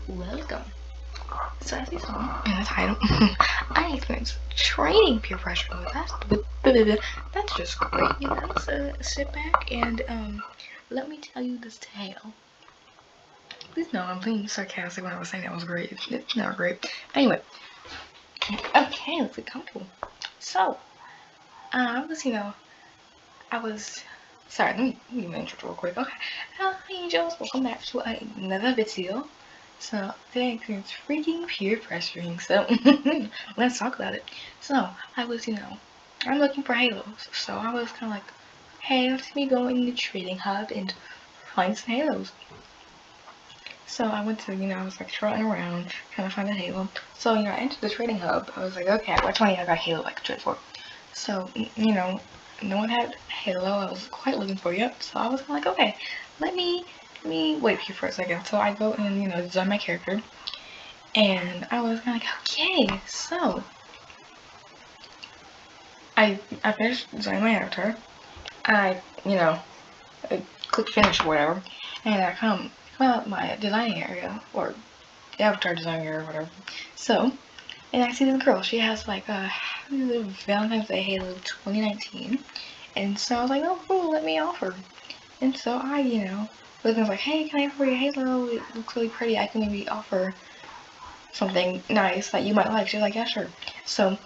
welcome. So as you saw in the title, I experienced trading peer pressure. That's just great, you know. So sit back and let me tell you this tale. Please know I'm being sarcastic when I was saying that was great. It's not great. Anyway, okay, let's get comfortable. So, I was, I was. Sorry, let me intro real quick. Okay, hello, angels. Welcome back to another video. So today I experienced freaking peer pressuring. So let's talk about it. So I was, I'm looking for halos. So I was kind of like, hey, let me go in the trading hub and find some halos. So I went to, I was like trotting around trying to find a halo. So I entered the trading hub. I was like, okay, which one I got halo I could trade for? So no one had halo. I was quite looking for it. So I was like, okay, let me wait here for a second. So I go and design my character, and I was kind of like, okay, so I finished designing my avatar. I I click finish or whatever, and I come out my designing area or avatar design area or whatever. So and I see this girl. She has like a Valentine's Day Halo 2019, and so I was like, oh cool, let me offer. And so I was like, hey, can I offer you a Halo? It looks really pretty. I can maybe offer something nice that you might like. She was like, yeah, sure. So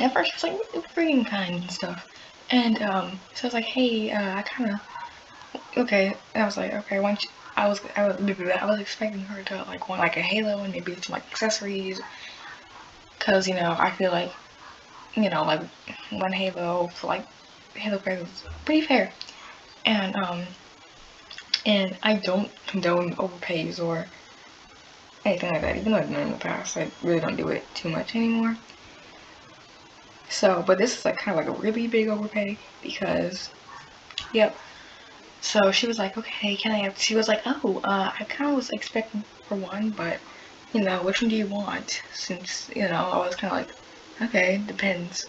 at first she was like freaking kind and stuff. And so I was like, hey, I kind of okay. And I was like, okay, once I was expecting her to like want like a Halo and maybe some like accessories, cause I feel like like one Halo for like Halo price is pretty fair. And I don't condone overpays or anything like that. Even though I've done it in the past, I really don't do it too much anymore. So, but this is like kind of like a really big overpay because, yep. So she was like, okay, can I have? She was like, oh, I kind of was expecting for one, but which one do you want? Since I was kind of like, okay, depends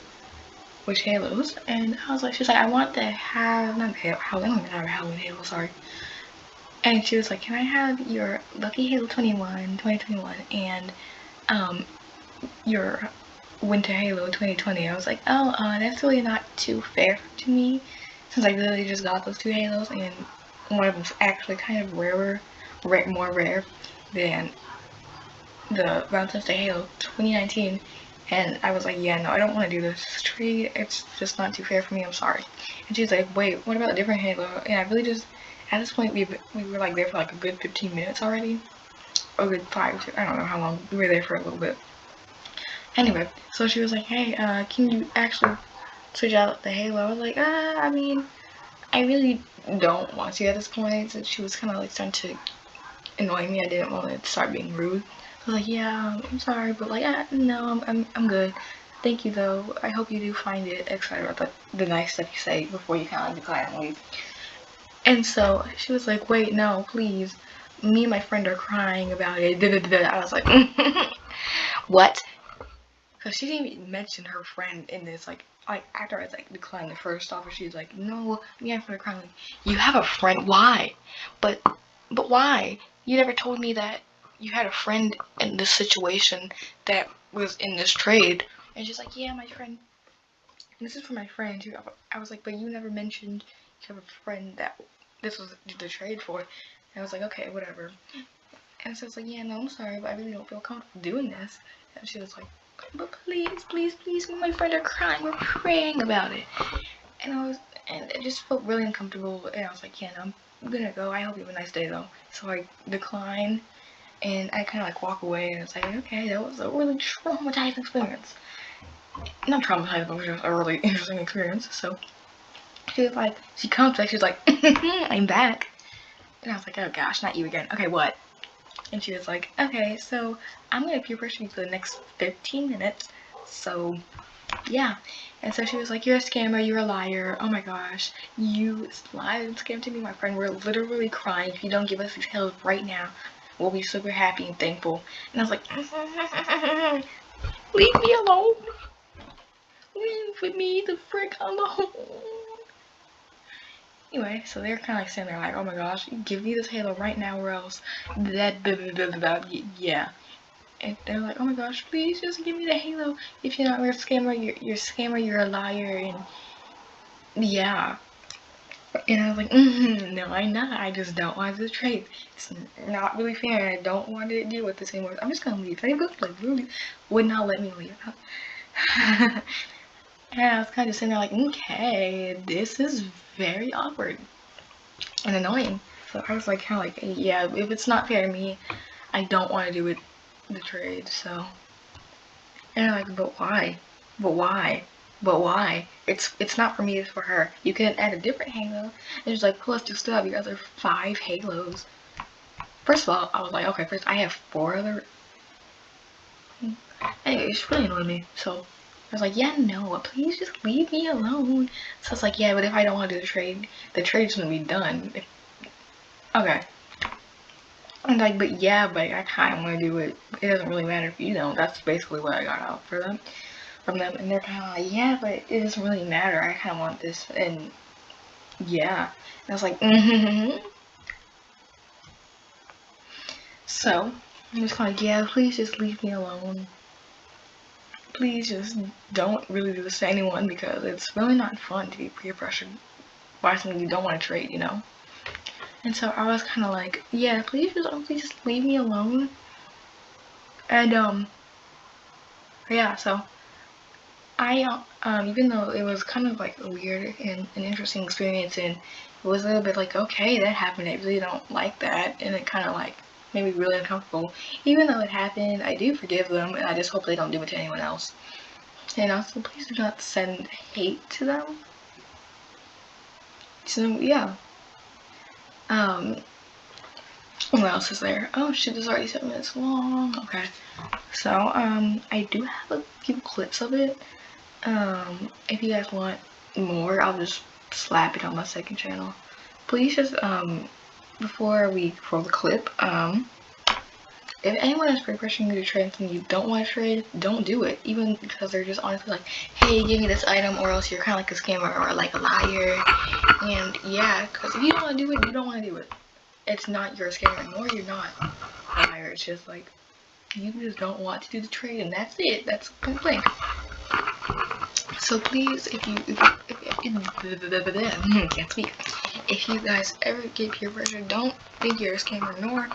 which Halos. And I was like, she's like, I want the not Halo, I don't even have a Halloween Halo, sorry. And she was like, can I have your Lucky Halo 2021, and your Winter Halo 2020? I was like, oh, that's really not too fair to me, since I literally just got those two Halos, and one of them's actually kind of more rare than the Valentine's Day Halo 2019. And I was like, yeah, no, I don't want to do this trade. It's just not too fair for me. I'm sorry. And she's like, wait, what about a different Halo? And I really just, at this point, we were like there for like a good 15 minutes already. A good 5 I don't know how long. We were there for a little bit. Anyway, so she was like, hey, can you actually switch out the Halo? I was like, I mean, I really don't want to at this point. So she was kind of like starting to annoy me. I didn't want to start being rude. I was like, yeah, I'm sorry, but like, no, I'm good. Thank you though. I hope you do find it, etc. But the nice stuff you say before you kind of decline and leave. And so she was like, wait, no, please. Me and my friend are crying about it. I was like, what? Because she didn't even mention her friend in this. Like after I like declined the first offer, she's like, no, me and my friend are crying. Like, you have a friend? Why? But why? You never told me that you had a friend in this situation that was in this trade. And she's like, yeah, my friend. And this is for my friend too. I was like, but you never mentioned you have a friend that this was the trade for. And I was like, okay, whatever. And so it's like, yeah, no, I'm sorry, but I really don't feel comfortable doing this. And she was like, but please, please, please, me and my friend are crying. We're praying about it. And it just felt really uncomfortable. And I was like, yeah, no, I'm gonna go. I hope you have a nice day though. So I decline, and I kind of like walk away, and it's like, okay, that was a really traumatizing experience. Not traumatizing, but it was just a really interesting experience. So she was like, she comes back, she's like, I'm back. And I was like, oh gosh, not you again. Okay, what? And she was like, okay, so I'm gonna peer pressure you for the next 15 minutes. So yeah. And so she was like, you're a scammer, you're a liar, oh my gosh, you lied and scammed to me, my friend, we're literally crying. If you don't give us these pills right now, we'll be super happy and thankful. And I was like, leave me alone. Leave me the frick alone. Anyway, so they're kind of like sitting there like, oh my gosh, give me this Halo right now or else that, yeah. And they're like, oh my gosh, please just give me the Halo. If you're not, you're a scammer, you're a scammer, you're a liar, and yeah. And I was like, no, I'm not. I just don't want to trade. It's not really fair. I don't want to deal with this anymore. I'm just gonna leave. They both like really would not let me leave. And I was kind of sitting there like, okay, this is very awkward and annoying. So I was like, kind of like, yeah, if it's not fair to me, I don't want to do it, the trade. So, and they're like, but why? But why? But why? It's not for me, it's for her. You can add a different Halo. And it's like, plus you still have your other 5 Halos. First of all, I was like, okay, first I have 4 other. Anyway, it's really annoying me. So I was like, yeah, no, please just leave me alone. So it's like, yeah, but if I don't want to do the trade's gonna be done. Okay. I'm like, but yeah, but I kind of want to do it. It doesn't really matter if you don't. That's basically what I got out from them. And they're kind of like, yeah, but it doesn't really matter. I kind of want this. And yeah. And I was like, So I'm just kind of like, yeah, please just leave me alone. Please just don't really do this to anyone because it's really not fun to be peer pressured by something you don't want to trade, you know? And so I was kind of like, yeah, please just leave me alone. And yeah, so I even though it was kind of like a weird and an interesting experience, and it was a little bit like, okay, that happened, I really don't like that, and it kind of like made me really uncomfortable. Even though it happened, I do forgive them, and I just hope they don't do it to anyone else. And also, please do not send hate to them. So yeah. What else is there? Oh shit, this is already 7 minutes long. Okay. So, I do have a few clips of it. If you guys want more, I'll just slap it on my second channel. Please just, before the clip, if anyone is pressuring you to trade something you don't want to trade, don't do it. Even because they're just honestly like, hey, give me this item or else you're kind of like a scammer or like a liar. And yeah, because if you don't want to do it, you don't want to do it. It's not you're a scammer, nor you're not a liar. It's just like, you just don't want to do the trade, and that's it. That's the thing. So please, if you can't speak. If you guys ever get peer pressure, don't think you're a scammer nor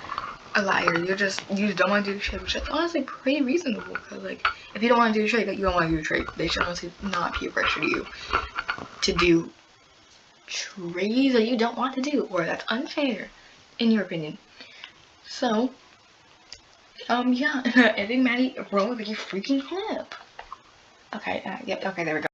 a liar. You just don't want to do the trade, which is honestly pretty reasonable. Because like, if you don't want to do the trade, you don't want to do the trade. They should honestly not peer pressure you to do trades that you don't want to do, or that's unfair, in your opinion. So, yeah, I think Maddie roll with your freaking clip. Okay, yep, okay, there we go.